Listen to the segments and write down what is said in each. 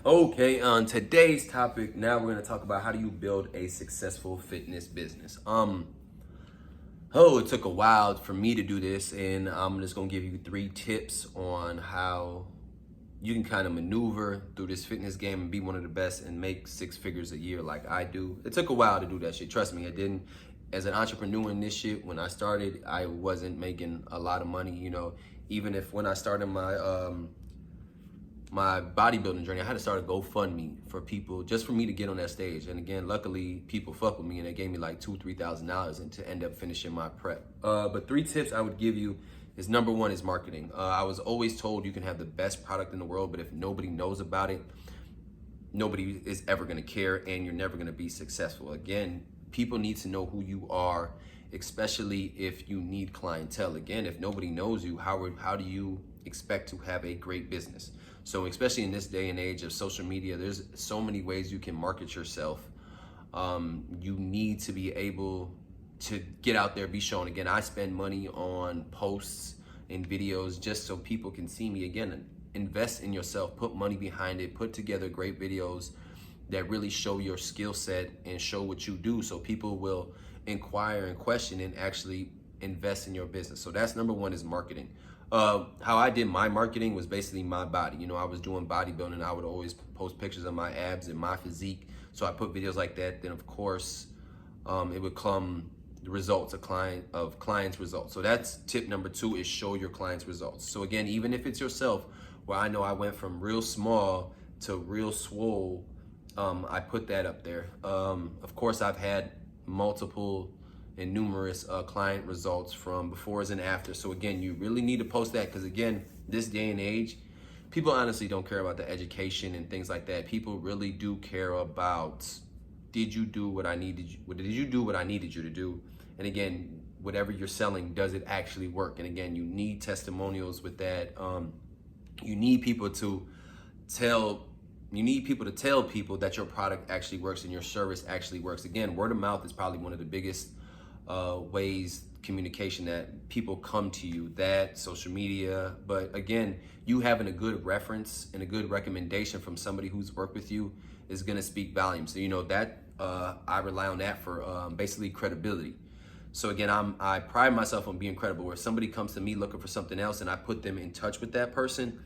Okay, on today's topic, now we're gonna talk about how do you build a successful fitness business. It took a while for me to do this, and I'm just gonna give you 3 tips on how you can kind of maneuver through this fitness game and be one of the best and make 6 figures a year like I do. It took a while to do that shit. Trust me, it didn't. As an entrepreneur in this shit, when I started, I wasn't making a lot of money. Even if when I started my bodybuilding journey, I had to start a GoFundMe for people, just for me to get on that stage. And again, luckily, people fuck with me and they gave me like $2,000-$3,000 and to end up finishing my prep. But 3 tips I would give you is number 1 is marketing. I was always told you can have the best product in the world, but if nobody knows about it, nobody is ever gonna care and you're never gonna be successful. Again, people need to know who you are, especially if you need clientele. Again, if nobody knows you, how do you expect to have a great business? So especially in this day and age of social media, there's so many ways you can market yourself. You need to be able to get out there, be shown. Again, I spend money on posts and videos just so people can see me. Again, invest in yourself, put money behind it, put together great videos that really show your skill set and show what you do so people will inquire and question and actually invest in your business. So that's number 1 is marketing. How I did my marketing was basically my body. I was doing bodybuilding. I would always post pictures of my abs and my physique. So I put videos like that. Then of course, it would come the results of clients' results. So that's tip number 2 is show your clients' results. So again, even if it's yourself, where I know I went from real small to real swole, I put that up there. Of course, I've had multiple and numerous client results from befores and after. So again, you really need to post that because again, this day and age, people honestly don't care about the education and things like that. People really do care about, did you do what I needed you to do? And again, whatever you're selling, does it actually work? And again, you need testimonials with that. You need people to tell people that your product actually works and your service actually works. Again, word of mouth is probably one of the biggest ways communication that people come to you, that social media. But again, you having a good reference and a good recommendation from somebody who's worked with you is going to speak volumes. So that I rely on that for basically credibility. So again, I pride myself on being credible. Where somebody comes to me looking for something else and I put them in touch with that person,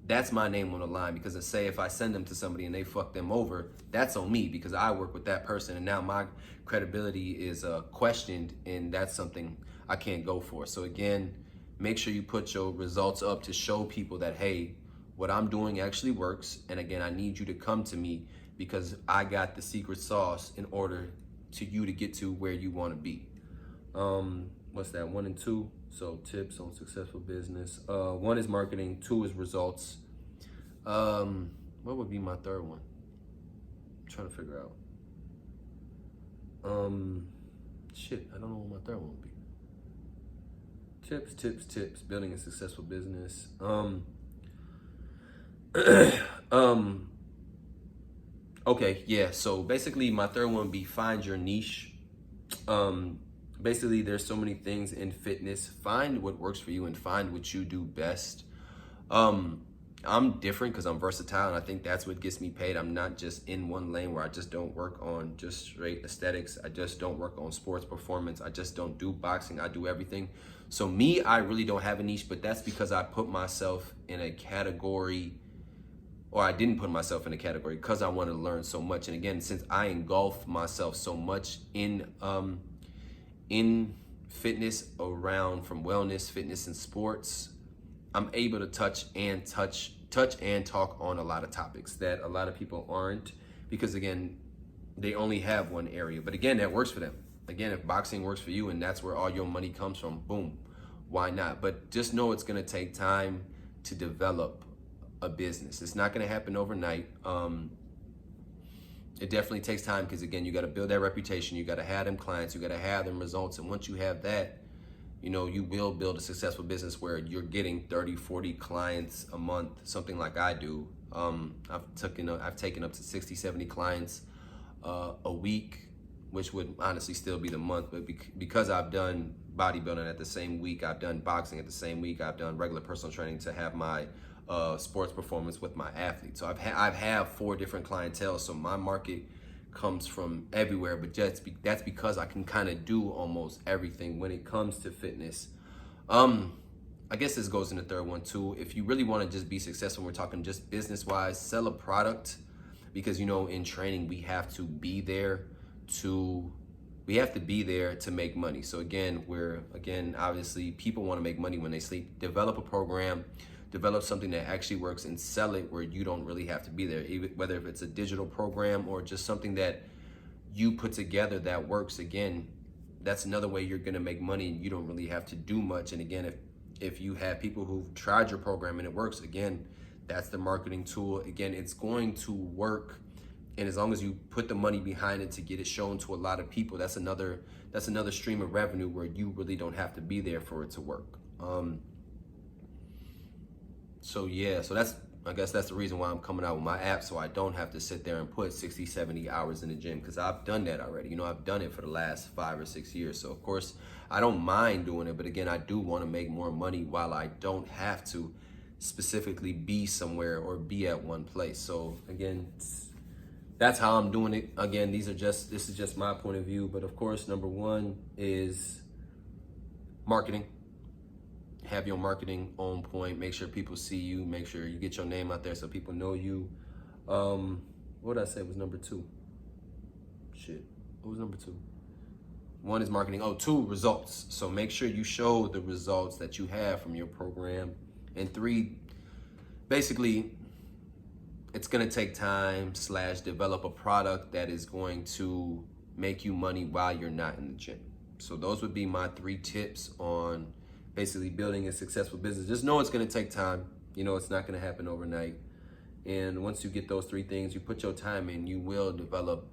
that's my name on the line. Because let's say if I send them to somebody and they fuck them over, that's on me because I work with that person and now my credibility is questioned, and that's something I can't go for. So again, make sure you put your results up to show people that, hey, what I'm doing actually works. And again, I need you to come to me because I got the secret sauce in order to you to get to where you want to be. What's that? 1 and 2. So tips on successful business. 1 is marketing. 2 is results. What would be my 3rd one? I'm trying to figure out. I don't know what my 3rd one would be. Tips. Building a successful business. Okay, yeah. So basically, my 3rd one would be find your niche. Basically, there's so many things in fitness. Find what works for you and find what you do best. I'm different because I'm versatile, and I think that's what gets me paid. I'm not just in one lane where I just don't work on just straight aesthetics. I just don't work on sports performance. I just don't do boxing. I do everything. So me, I really don't have a niche, but that's because I put myself in a category, or I didn't put myself in a category because I wanted to learn so much. And again, since I engulf myself so much in fitness, around from wellness, fitness, and sports, I'm able to touch and talk on a lot of topics that a lot of people aren't, because again, they only have one area. But again, that works for them. Again, if boxing works for you and that's where all your money comes from, boom, why not? But just know it's gonna take time to develop a business. It's not gonna happen overnight. It definitely takes time because again, you gotta build that reputation, you gotta have them clients, you gotta have them results. And once you have that, you will build a successful business where you're getting 30, 40 clients a month, something like I do. I've taken up to 60, 70 clients a week, which would honestly still be the month. But because I've done bodybuilding at the same week, I've done boxing at the same week, I've done regular personal training to have my sports performance with my athletes. So I've had 4 different clientele. So my market comes from everywhere, but that's because I can kind of do almost everything when it comes to fitness. I guess this goes in the third one too. If you really want to just be successful, we're talking just business wise, sell a product, because in training we have to be there to make money. So again, obviously people want to make money when they sleep. Develop a program, develop something that actually works, and sell it where you don't really have to be there. Even whether if it's a digital program or just something that you put together that works, again, that's another way you're gonna make money and you don't really have to do much. And again, if you have people who've tried your program and it works, again, that's the marketing tool. Again, it's going to work. And as long as you put the money behind it to get it shown to a lot of people, that's another stream of revenue where you really don't have to be there for it to work. So I guess that's the reason why I'm coming out with my app, so I don't have to sit there and put 60, 70 hours in the gym, because I've done that already. I've done it for the last 5 or 6 years. So of course I don't mind doing it, but again, I do want to make more money while I don't have to specifically be somewhere or be at one place. So again, that's how I'm doing it. Again, this is just my point of view, but of course, number 1 is marketing. Have your marketing on point. Make sure people see you. Make sure you get your name out there so people know you. What did I say was number 2? Shit. What was number 2? 1 is marketing. 2, results. So make sure you show the results that you have from your program. And 3, basically, it's going to take time / develop a product that is going to make you money while you're not in the gym. So those would be my 3 tips on basically building a successful business. Just know it's going to take time. It's not going to happen overnight. And once you get those 3 things, you put your time in, you will develop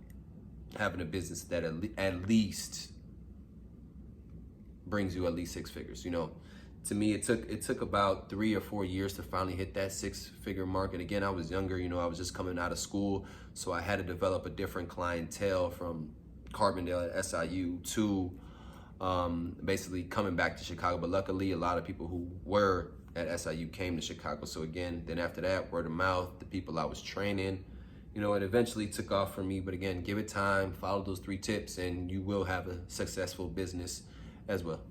having a business that at least brings you at least 6 figures. To me, it took about 3 or 4 years to finally hit that 6-figure mark. And again, I was younger, I was just coming out of school. So I had to develop a different clientele from Carbondale at SIU to basically coming back to Chicago. But luckily, a lot of people who were at SIU came to Chicago. So again, then after that, word of mouth, the people I was training, it eventually took off for me. But again, give it time, follow those 3 tips, and you will have a successful business as well.